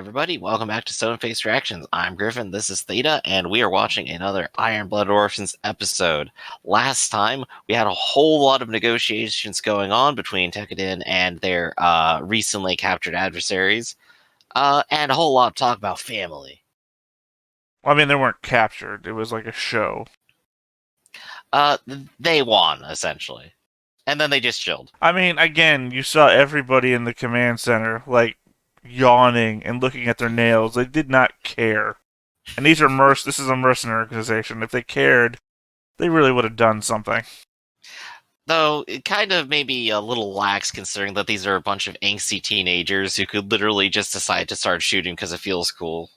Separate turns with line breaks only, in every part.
everybody. Welcome back to Stone Face Reactions. I'm Griffin, this is Theta, and we are watching another Iron Blood Orphans episode. Last time, we had a whole lot of negotiations going on between Tekkadan and their recently captured adversaries, and a whole lot of talk about family.
Well, I mean, they weren't captured. It was like a show.
They won, essentially. And then they just chilled.
I mean, again, you saw everybody in the command center, like, yawning and looking at their nails. They did not care. And these are this is a mercenary organization. If they cared, they really would have done something.
Though, it kind of may be a little lax considering that these are a bunch of angsty teenagers who could literally just decide to start shooting because it feels cool.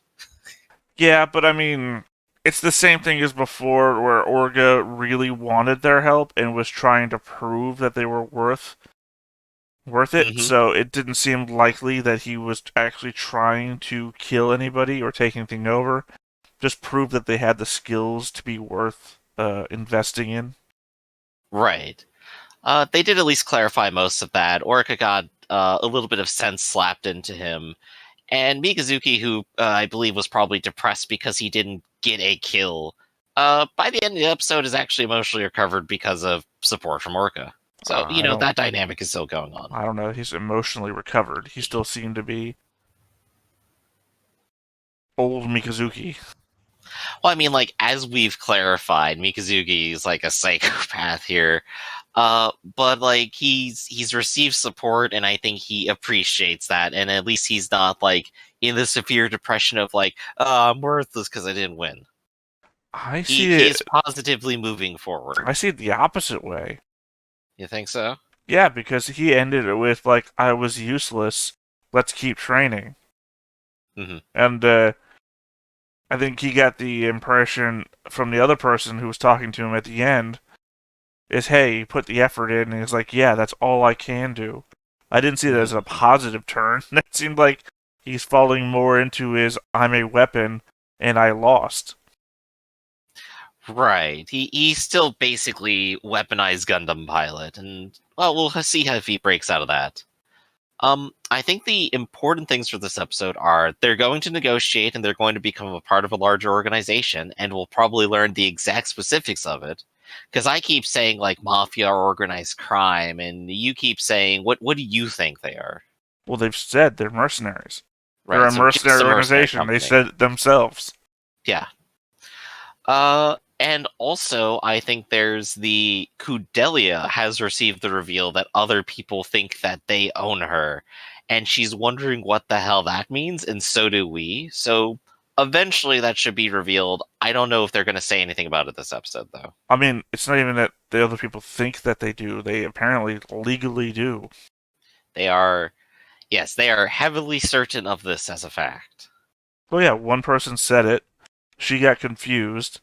Yeah, but I mean, it's the same thing as before, where Orga really wanted their help and was trying to prove that they were worth it.
Mm-hmm.
So it didn't seem likely that he was actually trying to kill anybody or take anything over. Just prove that they had the skills to be worth investing in.
Right. They did at least clarify most of that. Orca got a little bit of sense slapped into him. And Mikazuki, who I believe was probably depressed because he didn't get a kill, by the end of the episode is actually emotionally recovered because of support from Orca. So, that dynamic is still going on.
I don't know. He's emotionally recovered. He still seemed to be old Mikazuki.
Well, I mean, like, as we've clarified, Mikazuki is like a psychopath here. But like he's received support, and I think he appreciates that, and at least he's not like in the severe depression of like, I'm worthless because I didn't win.
I
He
see it.
is positively moving forward.
I see it the opposite way.
You think so?
Yeah, because he ended it with like, "I was useless. Let's keep training."
Mm-hmm.
And I think he got the impression from the other person who was talking to him at the end is, hey, you put the effort in, and he's like, yeah, that's all I can do. I didn't see that as a positive turn. It seemed like he's falling more into his, I'm a weapon, and I lost.
Right. He's still basically weaponized Gundam pilot, and well, we'll see how if he breaks out of that. I think the important things for this episode are they're going to negotiate and they're going to become a part of a larger organization, and we'll probably learn the exact specifics of it. Because I keep saying like mafia or organized crime, and you keep saying what do you think they are?
Well, they've said they're mercenaries. They're
Right,
a
so just
mercenary
a mercenary
organization. They
company.
said it themselves.
Yeah. And also, I think there's the Kudelia has received the reveal that other people think that they own her, and she's wondering what the hell that means, and so do we. So eventually that should be revealed. I don't know if they're going to say anything about it this episode, though.
I mean, it's not even that the other people think that they do. They apparently legally do.
They are, yes, they are heavily certain of this as a fact.
Well, yeah, one person said it. She got confused.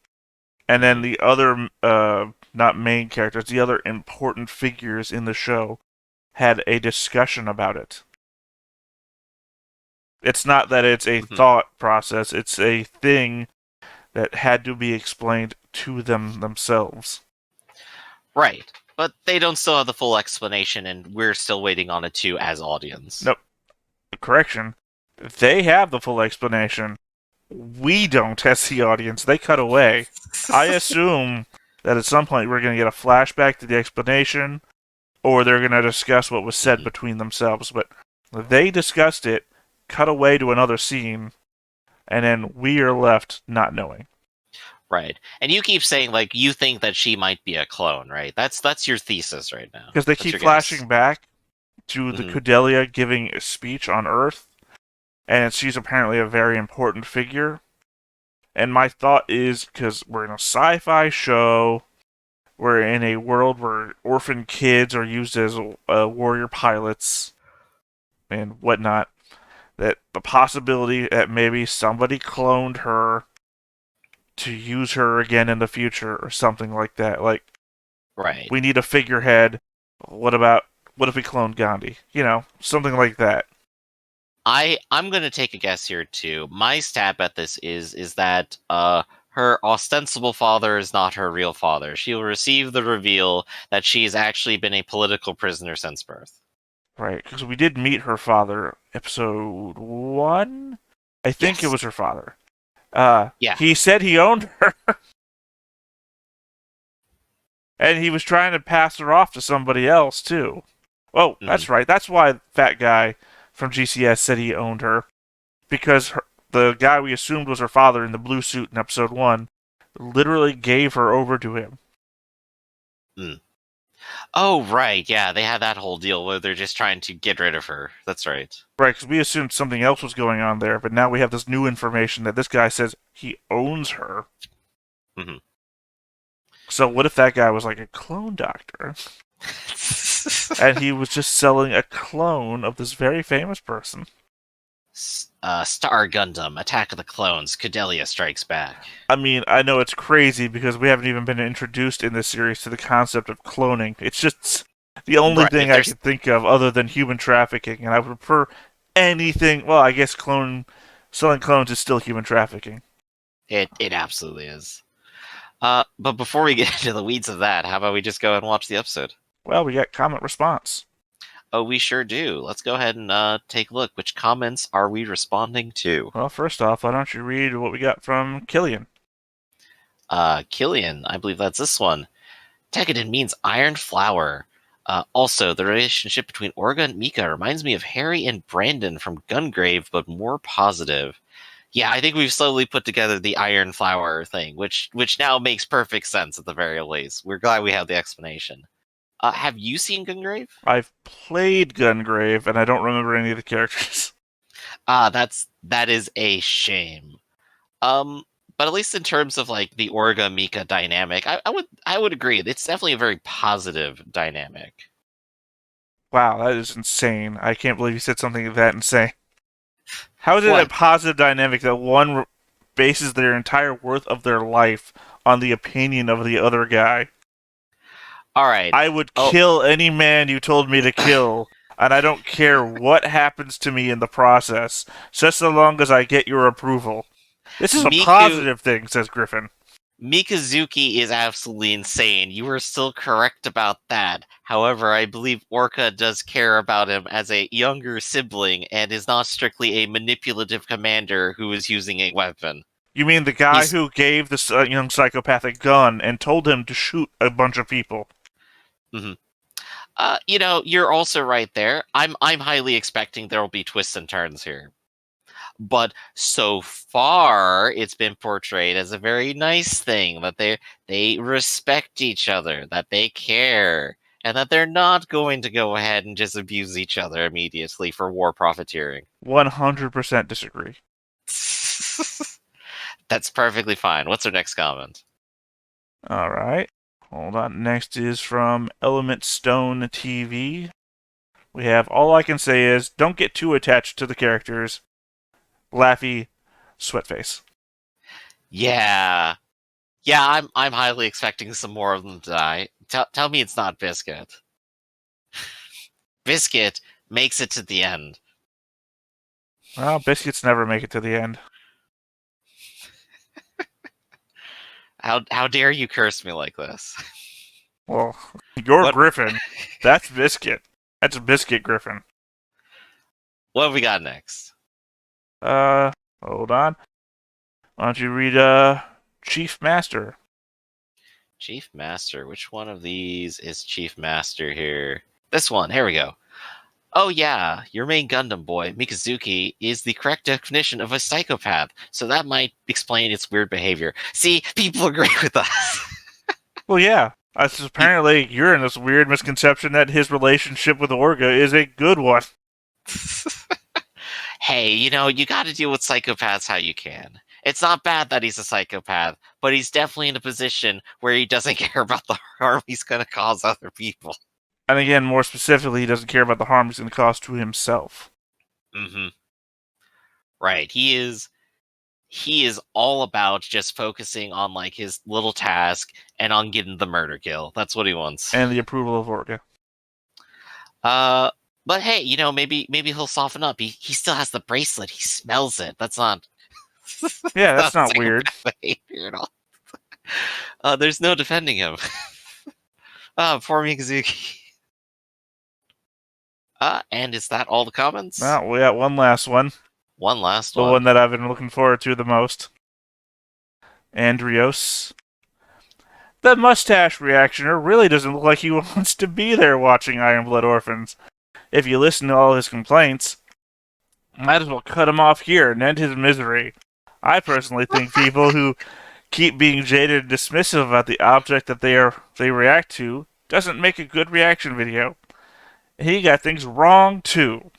And then the other, not main characters, the other important figures in the show had a discussion about it. It's not that it's a thought process, it's a thing that had to be explained to them themselves.
Right. But they don't still have the full explanation, and we're still waiting on it too as audience.
Nope. Correction. They have the full explanation. We don't as the audience. They cut away. I assume that at some point we're going to get a flashback to the explanation, or they're going to discuss what was said between themselves. But they discussed it, cut away to another scene, and then we are left not knowing.
Right. And you keep saying, like, you think that she might be a clone, right? That's your thesis right now.
Because they keep flashing back to the Kudelia giving a speech on Earth, and she's apparently a very important figure. And my thought is, because we're in a sci-fi show, we're in a world where orphan kids are used as warrior pilots and whatnot, that the possibility that maybe somebody cloned her to use her again in the future or something like that. Like,
right.
We need a figurehead. What if we cloned Gandhi? Something like that.
I'm gonna take a guess here too. My stab at this is that her ostensible father is not her real father. She will receive the reveal that she has actually been a political prisoner since birth.
Right, because we did meet her father, episode 1? I think it
Yes.
was her father.
Yeah.
He said he owned her, and he was trying to pass her off to somebody else too. Oh,
Hmm.
that's right. That's why Fat Guy from GCS said he owned her, because the guy we assumed was her father in the blue suit in episode 1 literally gave her over to him.
Mm. Oh, right. Yeah, they had that whole deal where they're just trying to get rid of her. That's right.
Right, because we assumed something else was going on there, but now we have this new information that this guy says he owns her.
Hmm.
So what if that guy was like a clone doctor? And he was just selling a clone of this very famous person.
Star Gundam, Attack of the Clones, Cordelia Strikes Back.
I mean, I know it's crazy because we haven't even been introduced in this series to the concept of cloning. It's just the only
Right,
thing I could think of other than human trafficking, and I would prefer anything. Well, I guess selling clones is still human trafficking.
It absolutely is. But before we get into the weeds of that, how about we just go and watch the episode?
Well, we got comment response.
Oh, we sure do. Let's go ahead and take a look. Which comments are we responding to?
Well, first off, why don't you read what we got from Killian?
Killian, I believe that's this one. Tekkadan means iron flower. Also, the relationship between Orga and Mika reminds me of Harry and Brandon from Gungrave, but more positive. Yeah, I think we've slowly put together the iron flower thing, which now makes perfect sense at the very least. We're glad we have the explanation. Have you seen Gungrave?
I've played Gungrave, and I don't remember any of the characters.
That is a shame. But at least in terms of like the Orga Mika dynamic, I would agree. It's definitely a very positive dynamic.
Wow, that is insane. I can't believe you said something that insane. How is it a
What?
positive dynamic that one bases their entire worth of their life on the opinion of the other guy?
All right.
I would
Oh,
kill any man you told me to kill, and I don't care what happens to me in the process, just so long as I get your approval. This is a positive thing, says Griffin.
Mikazuki is absolutely insane. You were still correct about that. However, I believe Orca does care about him as a younger sibling and is not strictly a manipulative commander who is using a weapon.
You mean the guy who gave this young psychopath a gun and told him to shoot a bunch of people?
Mm-hmm. You're also right there. I'm highly expecting there will be twists and turns here. But so far, it's been portrayed as a very nice thing that they respect each other, that they care, and that they're not going to go ahead and just abuse each other immediately for war profiteering.
100% disagree.
That's perfectly fine. What's our next comment?
All right. Hold on. Next is from Element Stone TV. We have all I can say is don't get too attached to the characters. Laughy, sweatface.
Yeah. I'm highly expecting some more of them to die. Tell me it's not Biscuit. Biscuit makes it to the end.
Well, biscuits never make it to the end.
How dare you curse me like this?
Well, you're
What?
Griffin. That's Biscuit. That's Biscuit Griffin.
What have we got next?
Hold on. Why don't you read, Chief Master?
Chief Master. Which one of these is Chief Master here? This one. Here we go. Oh yeah, your main Gundam boy, Mikazuki, is the correct definition of a psychopath, so that might explain its weird behavior. See, people agree with us.
Well, yeah. Apparently, you're in this weird misconception that his relationship with Orga is a good one.
Hey, you gotta deal with psychopaths how you can. It's not bad that he's a psychopath, but he's definitely in a position where he doesn't care about the harm he's gonna cause other people.
And again, more specifically, he doesn't care about the harm he's going to cause to himself.
Mm-hmm. Right. He is all about just focusing on like his little task and on getting the murder kill. That's what he wants.
And the approval of Orga.
But hey, maybe he'll soften up. He still has the bracelet. He smells it. That's not.
Yeah, that's not weird.
Behavior at all. There's no defending him. Poor Mikazuki. And is that all the comments?
Well, we got one last one.
One last
The
one.
one that I've been looking forward to the most. Andrios. The mustache reactioner really doesn't look like he wants to be there watching Iron Blood Orphans. If you listen to all his complaints, might as well cut him off here and end his misery. I personally think people who keep being jaded and dismissive about the object that they react to doesn't make a good reaction video. He got things wrong too.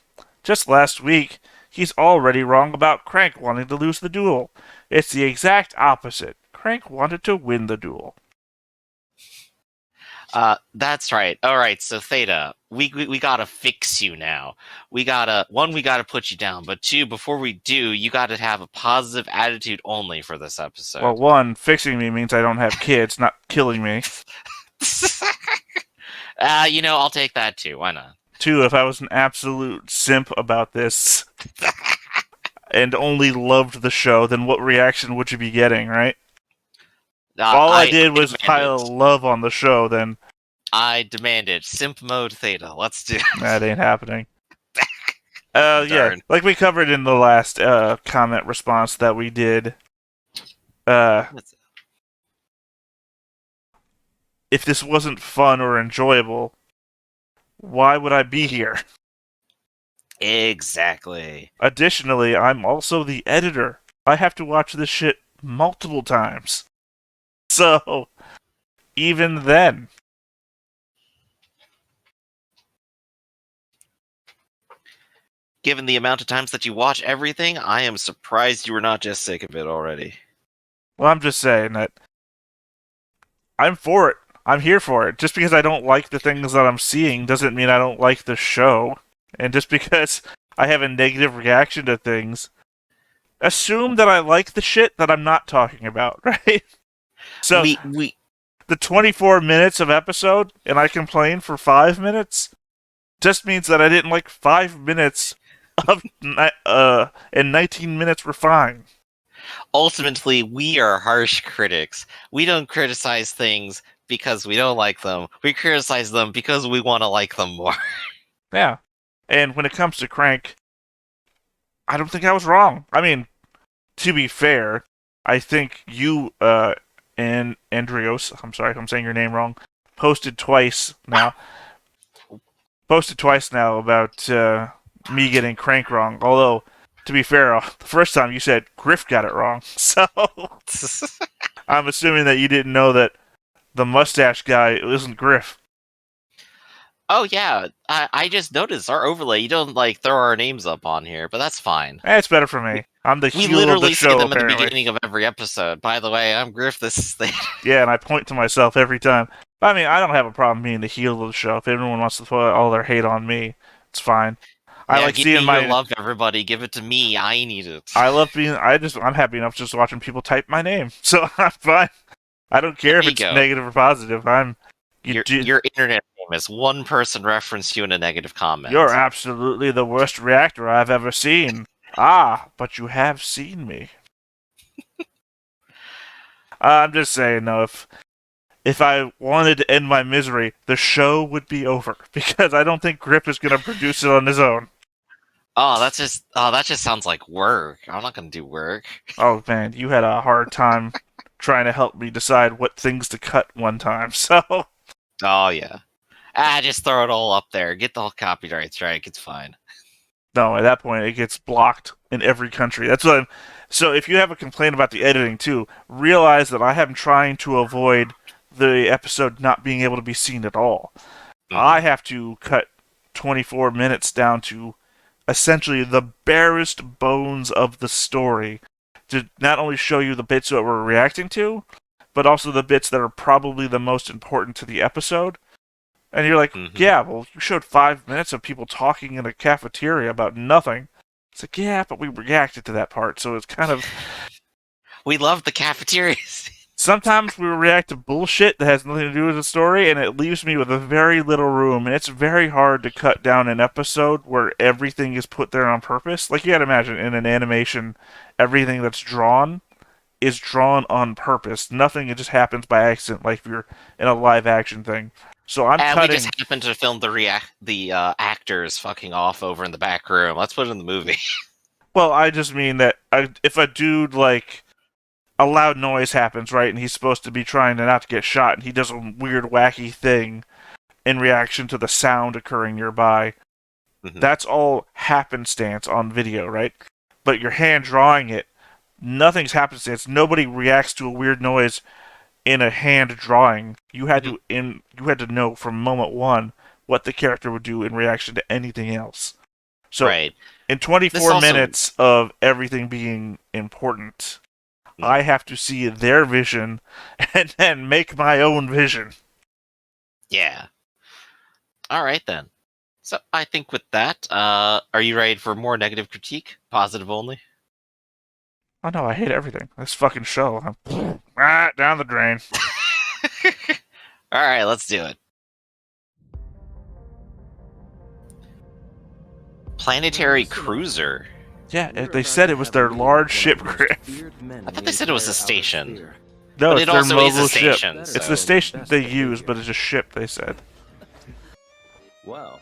Just last week, he's already wrong about Crank wanting to lose the duel. It's the exact opposite. Crank wanted to win the duel.
That's right. All right, so Theta, we gotta fix you now. We gotta put you down, but two, before we do, you gotta have a positive attitude only for this episode.
Well, one, fixing me means I don't have kids, not killing me.
I'll take that too. Why not?
Two, if I was an absolute simp about this and only loved the show, then what reaction would you be getting, right? All I did was pile love on the show, then.
I demanded simp mode Theta. Let's do it.
That ain't happening. Yeah, like we covered in the last comment response that we did. If this wasn't fun or enjoyable, why would I be here?
Exactly.
Additionally, I'm also the editor. I have to watch this shit multiple times. So, even then.
Given the amount of times that you watch everything, I am surprised you were not just sick of it already.
Well, I'm just saying that I'm for it. I'm here for it. Just because I don't like the things that I'm seeing doesn't mean I don't like the show. And just because I have a negative reaction to things, assume that I like the shit that I'm not talking about, right? So, the 24 minutes of episode, and I complain for 5 minutes, just means that I didn't like 5 minutes of, and 19 minutes were fine.
Ultimately, we are harsh critics. We don't criticize things because we don't like them. We criticize them because we want to like them more.
Yeah. And when it comes to Crank, I don't think I was wrong. I mean, to be fair, I think you, and Andrios, I'm sorry if I'm saying your name wrong, posted twice now about me getting Crank wrong. Although, to be fair, the first time you said Griff got it wrong. So, I'm assuming that you didn't know that the mustache guy isn't Griff.
Oh yeah, I just noticed our overlay. You don't throw our names up on here, but that's fine.
It's better for me. I'm the heel of the show,
say them
apparently.
at the beginning of every episode. By the way, I'm Griff. This is Theta.
Yeah, and I point to myself every time. I mean, I don't have a problem being the heel of the show. If everyone wants to put all their hate on me, it's fine. I like seeing my
love. Everybody, give it to me. I need it.
I love being. I'm happy enough just watching people type my name, so I'm fine. I don't care if it's negative or positive.
Your internet famous. One person referenced you in a negative comment.
You're absolutely the worst reactor I've ever seen. But you have seen me. I'm just saying, though, if I wanted to end my misery, the show would be over because I don't think Griff is going to produce it on his own.
That just sounds like work. I'm not going to do work.
Oh man, you had a hard time trying to help me decide what things to cut one time. So.
Oh yeah. Just throw it all up there. Get the whole copyright strike. It's fine.
No, at that point it gets blocked in every country. That's what So if you have a complaint about the editing too, realize that I am trying to avoid the episode not being able to be seen at all. Mm-hmm. I have to cut 24 minutes down to essentially the barest bones of the story to not only show you the bits that we're reacting to, but also the bits that are probably the most important to the episode. And you're like, yeah, well, you showed 5 minutes of people talking in a cafeteria about nothing. It's like, yeah, but we reacted to that part, so it's kind of...
We love the cafeterias.
Sometimes we react to bullshit that has nothing to do with the story, and it leaves me with a very little room, and it's very hard to cut down an episode where everything is put there on purpose. Like, you gotta imagine, in an animation, everything that's drawn is drawn on purpose. Nothing just happens by accident, like if you're in a live-action thing. So I'm cutting...
We just happened to film the actors fucking off over in the back room. Let's put it in the movie.
Well, I just mean that if a dude, like, a loud noise happens, right, and he's supposed to be trying to not to get shot, and he does a weird, wacky thing in reaction to the sound occurring nearby, that's all happenstance on video, right? But your hand drawing it, nothing's happenstance. Nobody reacts to a weird noise in a hand drawing. You had to know from moment one what the character would do in reaction to anything else. So,
right.
in 24 minutes of everything being important, I have to see their vision and then make my own vision.
Yeah. All right, then. So I think with that, are you ready for more negative critique? Positive only?
Oh no, I hate everything. This fucking show. Down the drain.
All right, let's do it. Planetary cruiser.
Yeah, they said it was their large ship, Griff.
I thought they said it was a station.
No,
but
it's
it
their
also
mobile
is a
ship.
station.
It's the station they use, but it's a ship, they said.
Well,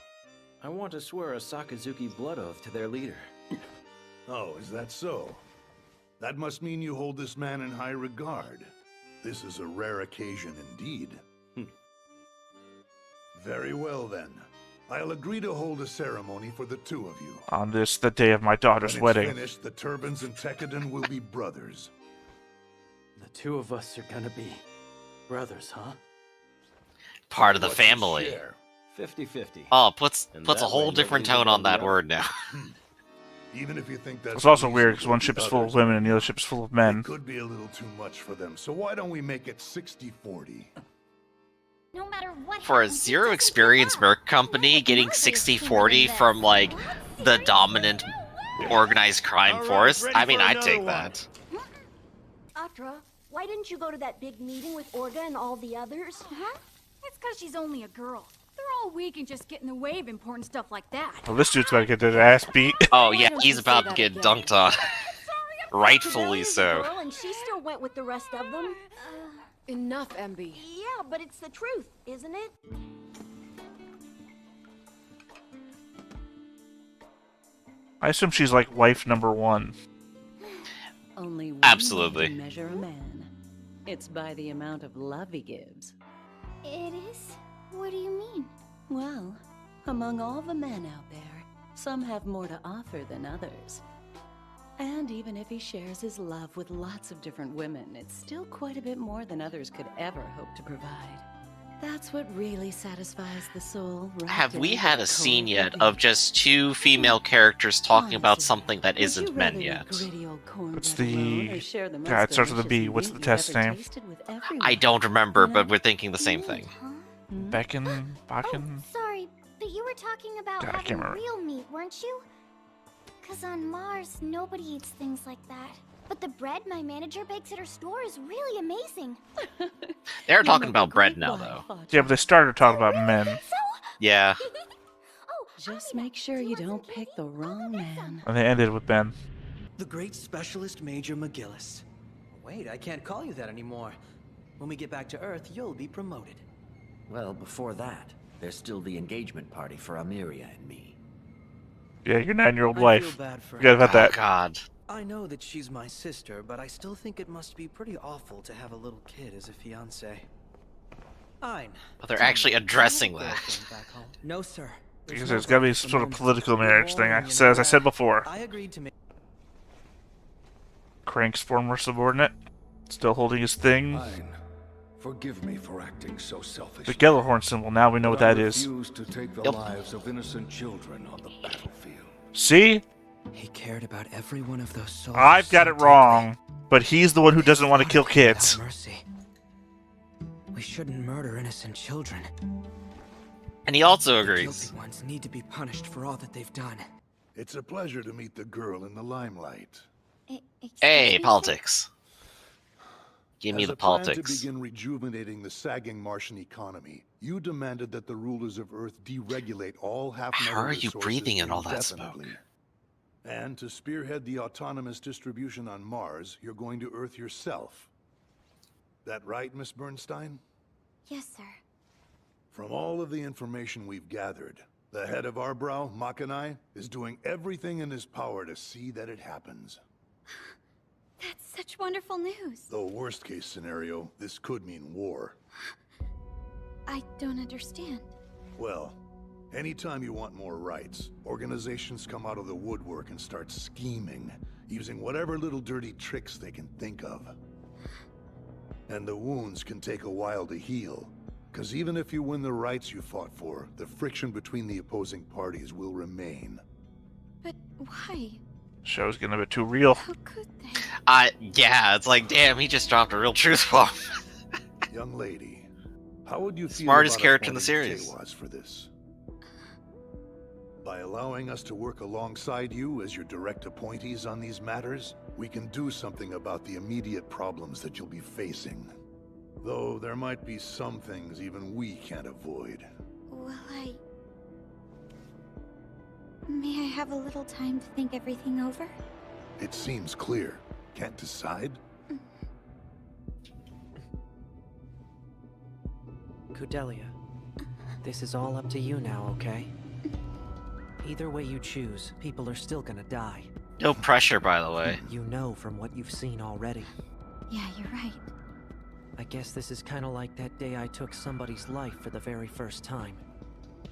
I want to swear a Sakazuki blood oath to their leader.
Oh, is that so? That must mean you hold this man in high regard. This is a rare occasion indeed. Very well then. I'll agree to hold a ceremony for the two of you.
On this, the day of my daughter's
When
wedding.
it's finished, the Turbans and Tekkadan will be brothers.
The two of us are gonna be brothers, huh?
Part of the family.
50-50.
Oh, puts a whole different tone on that word now.
Even if you think that's
It's also weird because one ship is full of women and the other ship is full of men.
It could be a little too much for them, so why don't we make it 60-40?
No matter what
For a zero experience merc company, getting 60-40 from, like, the dominant organized crime force, I mean, I'd take that.
Atra, why didn't you go to that big meeting with Orga and all the others?
Huh? It's because she's only a girl. They're all weak and just get in the way of important stuff like that.
Well, this dude's about to get his ass beat.
Oh yeah, he's about to get dunked on. Rightfully
Cornelia's a
so.
girl and she still went with the rest of them.
Enough, MB.
Yeah, but it's the truth, isn't it?
I assume she's like wife number one.
Only one
Absolutely.
way to measure a man. It's by the amount of love he gives.
It is? What do you mean?
Well, among all the men out there, some have more to offer than others. And even if he shares his love with lots of different women, it's still quite a bit more than others could ever hope to provide. That's what really satisfies the soul.
Have we had a scene yet of just two female characters talking about something that isn't men yet?
What's the... Yeah, it starts with a B. What's the test name?
I don't remember, but we're thinking the same thing.
Bakken?
Oh, sorry, but you were talking about
God, I can't
having
remember.
real meat, weren't you? Because on Mars, nobody eats things like that. But the bread my manager bakes at her store is really amazing.
They're talking about bread now, though.
Yeah, but they started talking about men.
Yeah.
Just make sure you don't pick the wrong man.
And they ended with Ben.
The great specialist Major McGillis. Wait, I can't call you that anymore. When we get back to Earth, you'll be promoted.
Well, before that, there's still the engagement party for Amiria and me.
Yeah, your 9-year-old
I
wife.
feel bad for
Forget about
Oh,
that.
God.
I know that she's my sister, but I still think it must be pretty awful to have a little kid as a fiancé. Fine.
But they're actually addressing that.
No, sir.
Because there's gotta be some sort of political marriage thing, as I said before.
I agreed to make...
Crank's former subordinate. Still holding his thing.
Fine. Forgive me for acting so selfish.
The Gellerhorn symbol, now we know what that is.
To take the
Yep.
lives of innocent children on the battlefield.
See?
He cared about every one of those souls.
I've got
so
it wrong. But he's the one who doesn't want to kill
deeply,
kids.
without mercy. We shouldn't murder innocent children.
And he also
The
agrees.
guilty ones need to be punished for all that they've done.
It's a pleasure to meet the girl in the limelight.
Hey, politics. Give me
As
the
a plan
politics.
to begin rejuvenating the sagging Martian economy, you demanded that the rulers of Earth deregulate all half-metal
How are you
resources
breathing in all that smoke?
indefinitely. And to spearhead the autonomous distribution on Mars, you're going to Earth yourself. That right, Miss Bernstein?
Yes, sir.
From all of the information we've gathered, The head of our brow, Makanai, is doing everything in his power to see that it happens.
That's such wonderful news.
Though worst case scenario, this could mean war.
I don't understand.
Well, anytime you want more rights, organizations come out of the woodwork and start scheming, using whatever little dirty tricks they can think of. And the wounds can take a while to heal. Because even if you win the rights you fought for, the friction between the opposing parties will remain.
But why?
Show's getting a bit too real.
How could they?
Yeah, it's like, damn, he just dropped a real truth bomb.
Young lady, how would you feel
Smartest
about
character in the
appointing
series.
Tewas for this? By allowing us to work alongside you as your direct appointees on these matters, we can do something about the immediate problems that you'll be facing. Though there might be some things even we can't avoid.
Well, May I have a little time to think everything over?
It seems clear. Can't decide?
Kudelia, this is all up to you now, okay? Either way you choose, people are still gonna die.
No pressure, by the way.
You know from what you've seen already.
Yeah, you're right.
I guess this is kind of like that day I took somebody's life for the very first time.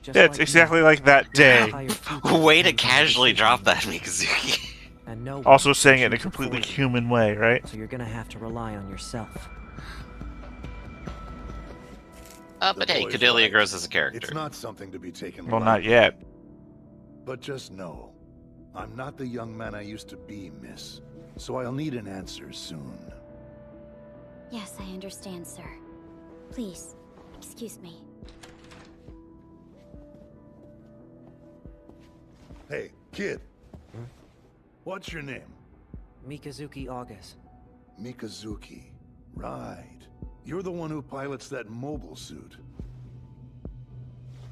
Just
It's
like
exactly
me,
like that
your
day.
entire future
Way to
depends on
casually
decisions
drop
you
that,
make.
Mikazuki.
And no one
Also
can
saying it in a
choose it
completely
for you.
human way, right?
So you're gonna have to rely on yourself.
But
The
hey,
boy's
Cordelia
right.
grows as a character.
It's not something to be taken
Well,
lightly.
not yet.
But just know, I'm not the young man I used to be, miss. So I'll need an answer soon.
Yes, I understand, sir. Please, excuse me.
Hey, kid. What's your name?
Mikazuki August.
Mikazuki. Right. You're the one who pilots that mobile suit.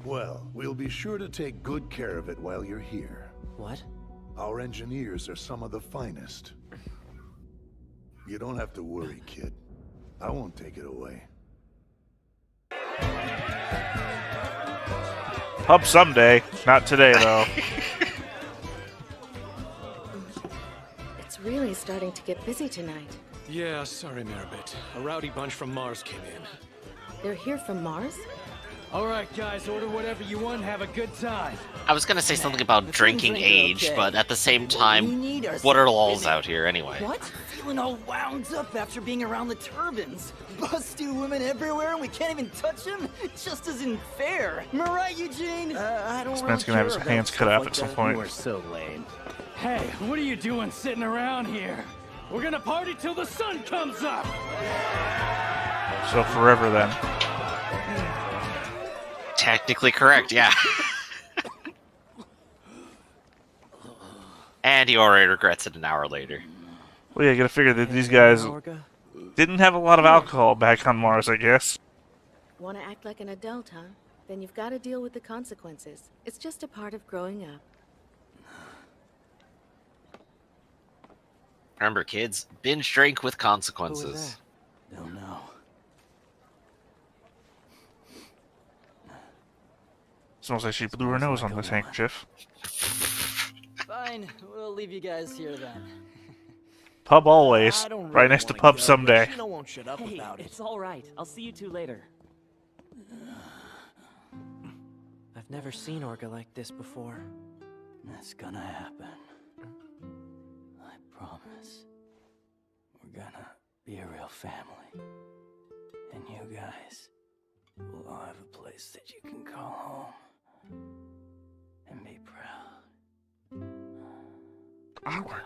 Well, we'll be sure to take good care of it while you're here.
What?
Our engineers are some of the finest. You don't have to worry, kid. I won't take it away.
Pub someday. Not today, though.
It's really starting to get busy tonight.
Yeah, sorry, Maribit. A rowdy bunch from Mars came in.
They're here from Mars?
All right, guys, order whatever you want, have a good time.
I was gonna say something about drinking age, but at the same time, what are laws out here anyway?
What? Feeling all wound up after being around the turbines. Busty women everywhere and we can't even touch them? Just isn't fair. Am I right, Eugene?
I don't
This man's gonna have his hands cut off at some point.
You are so lame.
Hey, what are you doing sitting around here? We're gonna party till the sun comes up!
So forever then.
Technically correct, yeah. And he already regrets it an hour later.
Well, yeah, you gotta figure that these guys
Orga?
didn't have a lot of alcohol back on Mars, I guess.
Want to act like an adult, huh? Then you've got to deal with the consequences. It's just a part of growing up.
Remember, kids, binge drink with
Who was
consequences.
that?
Don't know.
Smells like she blew her nose on this handkerchief.
Fine, we'll leave you guys here then.
Pub always.
I don't
Right
really
next to
wanna
pub
go,
someday.
but Shino won't shut up about it.
It's all right. I'll see you two later.
I've never seen Orga like this before.
That's gonna happen. I promise. We're gonna be a real family. And you guys will all have a place that you can call home. And be proud.
Awkward.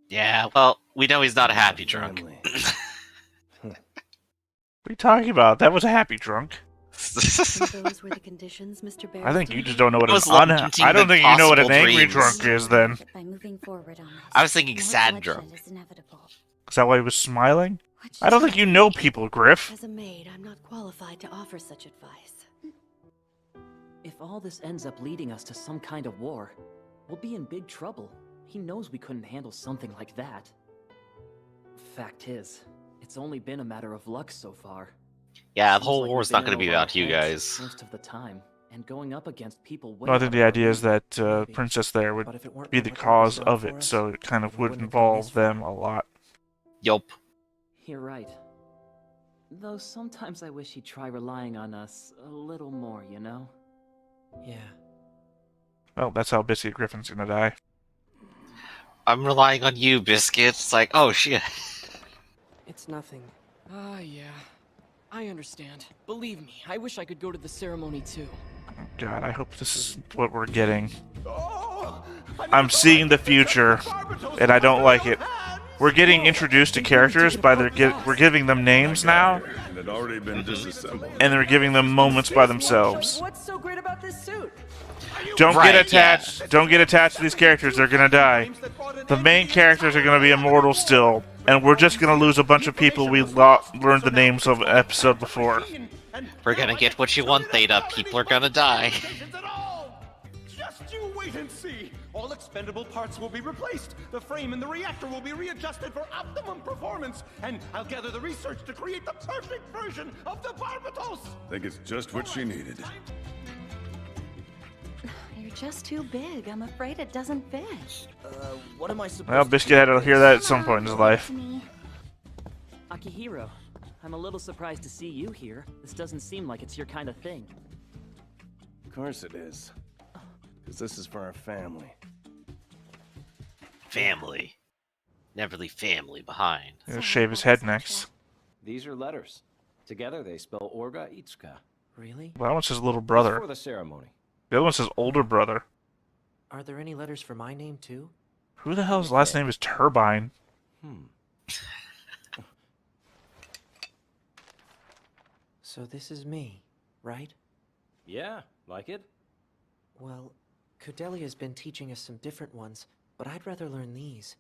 Yeah, well, we know he's not a happy drunk.
Family.
What are you talking about? That was a happy drunk.
Those were the conditions, Mr. Barry.
I think you just don't know what
It was
an
lamenting
I don't
the
think you know what an
possible
angry
dreams.
drunk is then.
By moving forward on this,
I was thinking
more
sad
bloodshed
drunk.
is inevitable.
Is that why he was smiling?
What
I don't
should
think you know people, Griff.
As a maid, I'm not qualified to offer such advice.
If all this ends up leading us to some kind of war, we'll be in big trouble. He knows we couldn't handle something like that. Fact is, it's only been a matter of luck so far.
Yeah, the
Seems
whole
like
war's
we've
not
been
going to
in
be
over
about you
our heads
guys.
most of the time, and going up against people way
No, I think
out
the
of our
idea is
league.
that Princess there would
But if it weren't
be
for
the
what they
cause
bestowed
of
for
it,
us,
so it kind of
we
would
wouldn't have come this
involve
far.
them a lot.
Yup.
You're right. Though sometimes I wish he'd try relying on us a little more, you know?
Yeah.
Well, that's how Biscuit Griffin's gonna die.
I'm relying on you, Biscuit. It's like, oh shit.
It's nothing. Yeah. I understand. Believe me, I wish I could go to the ceremony too.
God, I hope this is what we're getting. I'm seeing the future, and I don't like it. We're getting introduced to characters by we're giving them names now,
And had already been disassembled.
and they're giving them moments by themselves.
What's so great about this suit?
Don't
Right,
get attached. Don't get attached to these characters. They're gonna die. The main characters are gonna be immortal still, and we're just gonna lose a bunch of people we learned the names of an episode before.
We're gonna get what you want, Theta. People are gonna die.
Just you wait and see. All expendable parts will be replaced. The frame and the reactor will be readjusted for optimum performance. And I'll gather the research to create the perfect version of the Barbatos.
Think it's just what she needed.
You're just too big. I'm afraid it doesn't fit.
What am I supposed
Well, Biscuit had to hear that at some point in his life.
Akihiro, I'm a little surprised to see you here. This doesn't seem like it's your kind of thing.
Of course it is. Because this is for our family.
Family. Never leave family behind.
He'll shave his head next.
These are letters. Together they spell Orga Itsuka.
Really?
Well, that one says little
It's
brother.
for the ceremony.
The other one says older brother.
Are there any letters for my name too?
Who the hell's last name is Turbine?
So this is me, right?
Yeah, like it?
Well, Cordelia's been teaching us some different ones, but I'd rather learn these.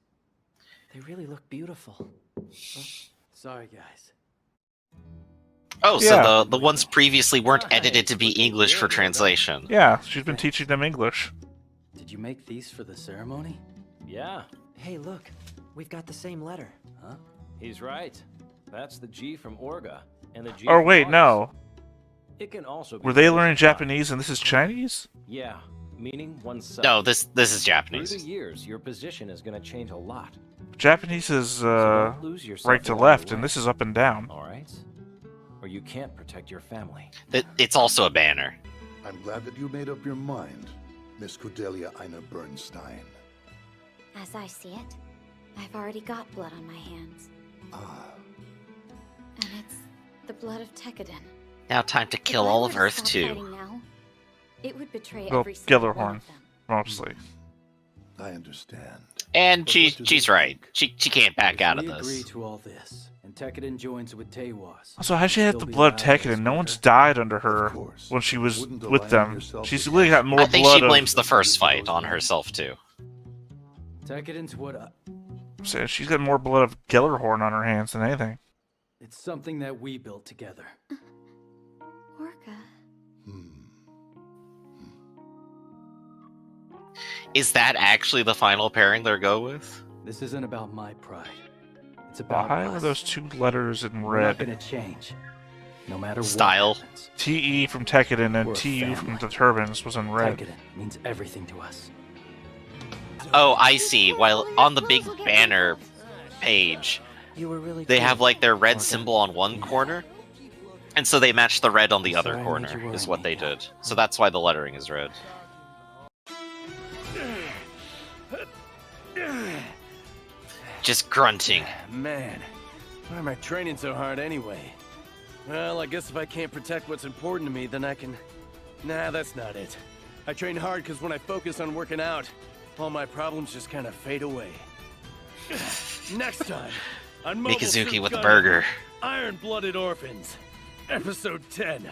They really look beautiful.
Sorry, guys.
Oh,
Yeah.
so the ones previously weren't edited to be English for translation.
Yeah, she's been teaching them English.
Did you make these for the ceremony?
Yeah.
Hey, look. We've got the same letter.
Huh? He's right. That's the G from Orga, and the G
Oh
from
wait,
August.
no.
It can also be
Were they
phrased
learning
as time.
Japanese and this is Chinese?
Yeah, meaning oneself.
No, this is
Through
Japanese.
the years, your position is going to change a lot.
Japanese is
don't lose yourself
right to
along
left,
the
and
way.
this is up and down.
All right? Or you can't protect your family.
It's also a banner.
I'm glad that you made up your mind, Miss Cordelia Ina Bernstein.
As I see it, I've already got blood on my hands.
Ah,
And it's the blood of Tekkadan.
Now time to
If
kill
I
all
were
of
to
Earth
stop
too.
fighting now, it would betray
Well,
every single one
Gillerhorn,
of them.
mostly.
I understand.
And
But
she's
what do they
right. She can't back out of
We agree
this.
to all this, and Tekkadan joins with Tewas.
Also, how'd she have the
Still be
blood of
allowed to
Tekkadan? No one's
splinter?
died under her
Of course.
when she was
Wouldn't
with
align
them.
yourself
She's
with
really got more
I think
blood
she
of...
blames the first fight on herself too.
Tekkadan's what
So she's got more blood of Gillerhorn on her hands than anything.
It's something that we built together.
Orca.
Is that actually the final pairing they'll go with?
This isn't about my pride. It's about
Why
us.
are those two letters in
We're not
red?
gonna change. No matter
Style.
what happens.
TE from Tekkadan and
We're a
TU from
family.
the Turbans was in red.
Tekkadan means everything to us.
Oh, I see. While on the big banner page,
You were really
they
cool,
have like their red
Orca.
symbol on one corner, and so they match the red on the other
Sorry I made
corner,
you worry,
is what they
Mika.
did. So that's why the lettering is red. Just grunting.
Man, why am I training so hard anyway?
Well, I guess if I can't protect what's important to me, then I can... Nah, that's not it. I train hard because when I focus on working out, all my problems just kind of fade away. Next time, on Mobile
Mikazuki
Suit
with the
Gundam,
burger.
Iron-Blooded Orphans, Episode 10,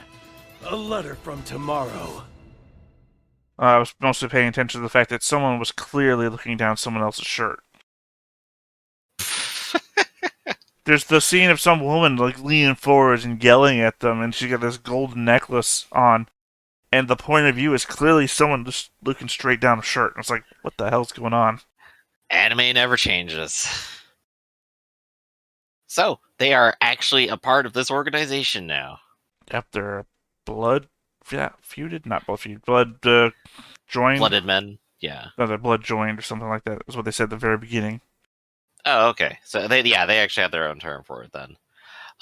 A Letter from Tomorrow.
I was mostly paying attention to the fact that someone was clearly looking down someone else's shirt. There's the scene of some woman like leaning forwards and yelling at them, and she's got this golden necklace on, and the point of view is clearly someone just looking straight down a shirt. And it's like, what the hell's going on?
Anime never changes. So, they are actually a part of this organization now.
Yep, they're blood feuded? Not blood feuded. Blood joined?
Blooded men, yeah.
No, they're blood joined or something like that, is what they said at the very beginning.
Oh, okay. So, they actually have their own term for it then.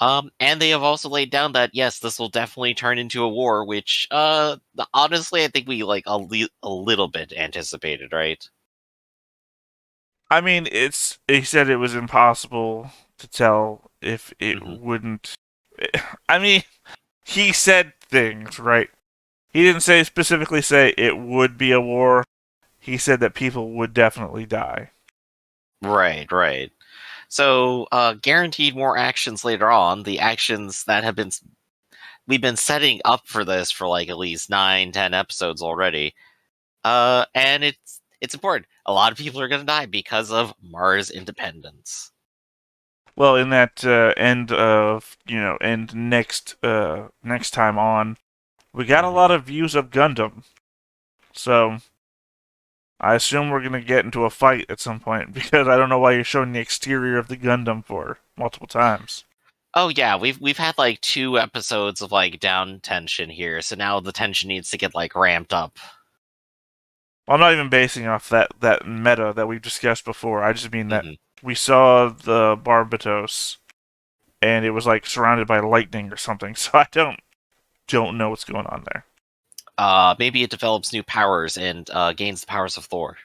And they have also laid down that, yes, this will definitely turn into a war, which, honestly, I think we, like, a little bit anticipated, right?
I mean, he said it was impossible to tell if it wouldn't... I mean, he said things, right? He didn't specifically say it would be a war. He said that people would definitely die.
Right. So, guaranteed more actions later on. The actions that we've been setting up for this for like at least 9-10 episodes already. And it's important. A lot of people are going to die because of Mars independence.
Well, in that end next time on, we got a lot of views of Gundam. So, I assume we're going to get into a fight at some point, because I don't know why you're showing the exterior of the Gundam for multiple times.
Oh yeah, we've had like 2 episodes of like down tension here, so now the tension needs to get like ramped up.
Well, I'm not even basing off that meta that we've discussed before. I just mean that we saw the Barbatos, and it was like surrounded by lightning or something, so I don't know what's going on there.
Maybe it develops new powers and gains the powers of Thor.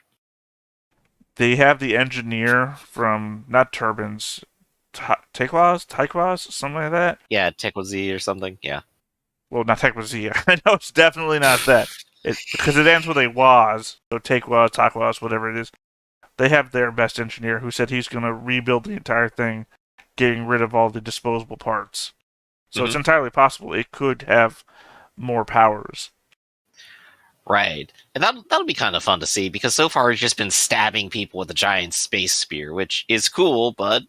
They have the engineer from, not Turbines, Taekwaz, something like that?
Yeah, Tekwazi or something, yeah.
Well, not Tekwazi. I know it's definitely not that. Because it ends with a Waz, so Taekwaz, whatever it is. They have their best engineer who said he's going to rebuild the entire thing, getting rid of all the disposable parts. So it's entirely possible it could have more powers.
Right. And that'll be kind of fun to see, because so far it's just been stabbing people with a giant space spear, which is cool, but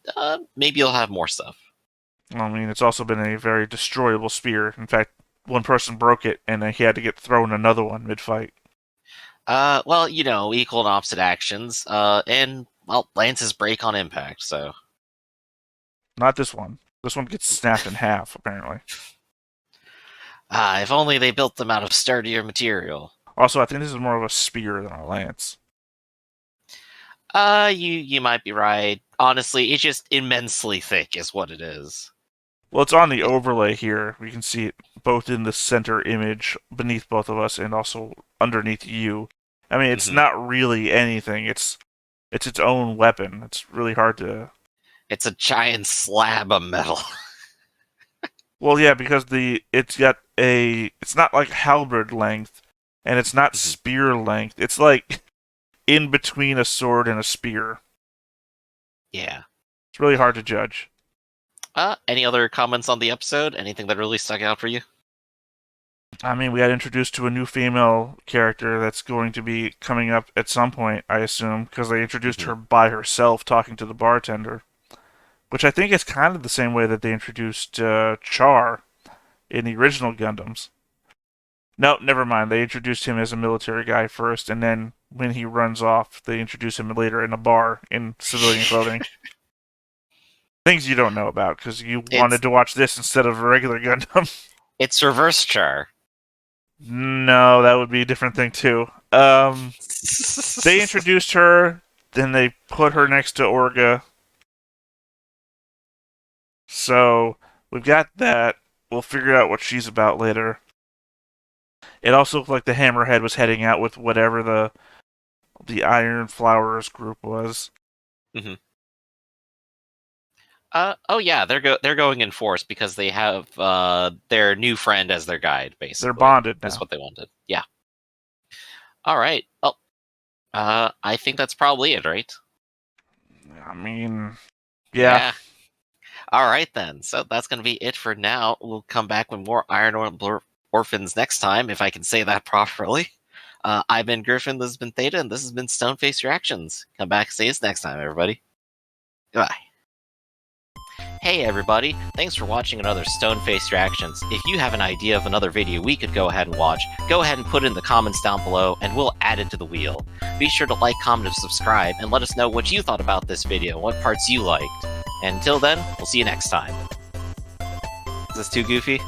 maybe you'll have more stuff.
I mean, it's also been a very destroyable spear. In fact, one person broke it, and he had to get thrown another one mid-fight.
Well, equal and opposite actions, and, well, lances break on impact, so...
Not this one. This one gets snapped in half, apparently.
If only they built them out of sturdier material.
Also, I think this is more of a spear than a lance.
You might be right. Honestly, it's just immensely thick is what it is.
Well, it's on the overlay here. We can see it both in the center image beneath both of us and also underneath you. I mean, it's not really anything. It's its own weapon. It's really hard to...
It's a giant slab of metal.
Well, yeah, because it's not like halberd length, and it's not spear length. It's like in between a sword and a spear.
Yeah.
It's really hard to judge.
Any other comments on the episode? Anything that really stuck out for you?
I mean, we got introduced to a new female character that's going to be coming up at some point, I assume, because they introduced her by herself talking to the bartender. Which I think is kind of the same way that they introduced Char in the original Gundams. No, never mind. They introduced him as a military guy first, and then when he runs off, they introduce him later in a bar in civilian clothing. Things you don't know about, because you wanted to watch this instead of a regular Gundam.
It's reverse Char.
No, that would be a different thing, too. They introduced her, then they put her next to Orga. So, we've got that. We'll figure out what she's about later. It also looked like the Hammerhead was heading out with whatever the Iron Flowers group was.
Oh yeah, they're going in force because they have their new friend as their guide, basically.
They're bonded now.
That's what they wanted. Yeah. Alright. Well, I think that's probably it, right?
I mean, yeah.
Alright then, so that's going to be it for now. We'll come back with more Iron Orphans next time, if I can say that properly. I've been Griffin, this has been Theta, and this has been Stoneface Reactions. Come back and see us next time, everybody. Goodbye. Hey everybody, thanks for watching another Stoneface Reactions. If you have an idea of another video we could go ahead and watch, go ahead and put it in the comments down below, and we'll add it to the wheel. Be sure to like, comment, and subscribe, and let us know what you thought about this video, and what parts you liked. And until then, we'll see you next time. Is this too goofy?